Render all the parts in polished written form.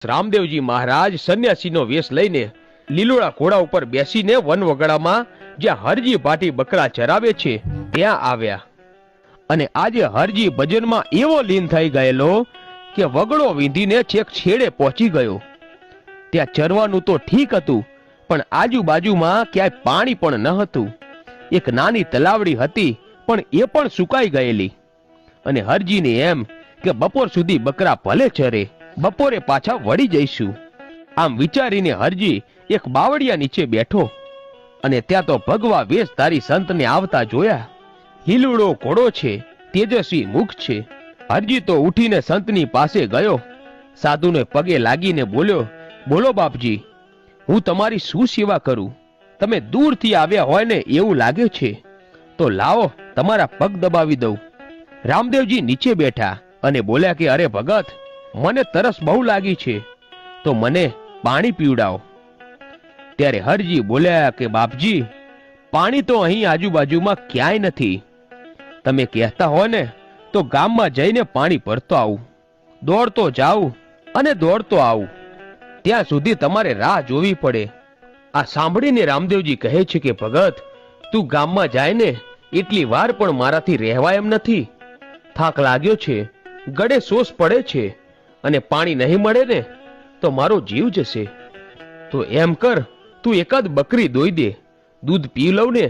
રામદેવજી મહારાજ સંન્યાસીનો વેશ લઈને લીલોડા ઘોડા ઉપર બેસીને વનવગડામાં જ્યાં હરજી ભાટી બકરા ચરાવે છે ત્યાં આવ્યા અને આજે હરજી ભજનમાં એવો લીન થઈ ગયેલો કે વગડો વીંધીને છેક છેડે પહોંચી ગયો। ત્યાં ચરવાનું તો ઠીક હતું, પણ આજુબાજુમાં ક્યાંય પાણી પણ ન હતું। એક નાની તલાવડી હતી, પણ એ પણ સુકાઈ ગયેલી। અને હરજીને એમ કે બપોર સુધી બકરા ભલે ચરે, બપોરે પાછા વળી જઈશું। આમ વિચારીને હરજી એક બાવળિયા નીચે બેઠો અને ત્યાં તો ભગવા વેશધારી સંતને આવતા જોયા। હિલુડો ઘોડો છે, તેજસ્વી મુખ છે। હરજી તો ઉઠીને સંતની પાસે ગયો, સાધુને પગે લાગીને બોલ્યો, બોલો બાપજી, હું તમારી શું સેવા કરું? તમે દૂરથી આવ્યા હોય ને એવું લાગે છે, તો લાવો તમારા પગ દબાવી દઉં। રામદેવજી નીચે બેઠા અને બોલ્યા કે અરે ભગત, મને તરસ બહુ લાગી છે, તો મને પાણી પીવડાવો। ત્યારે હરજી બોલ્યા કે બાપજી, પાણી તો અહીં આજુબાજુમાં ક્યાંય નથી। તમે કહેતા હો ને તો ગામમાં જઈને પાણી ભરતો આવું, દોડતો જાઉં અને દોડતો આવું, ત્યાં સુધી તમારે રાહ જોવી પડે। આ સાંભળીને રામદેવજી કહે છે કે ભગત, તું ગામમાં જાય ને એટલી વાર પણ મારાથી રહેવાય એમ નથી। થાક લાગ્યો છે, ગળે સોસ પડે છે, અને પાણી નહીં મળે ને તો મારો જીવ જશે। તો એમ કર, તું એકાદ બકરી દોઈ દે, દૂધ પી લઉં ને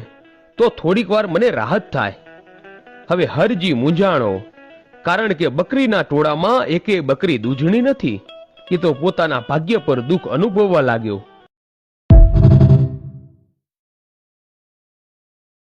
તો થોડીક વાર મને રાહત થાય। હવે હરજી મૂંઝાણો, કારણ કે બકરીના ટોળામાં એકે બકરી દૂધણી નથી। એ તો પોતાના ભાગ્ય પર દુઃખ અનુભવવા લાગ્યો।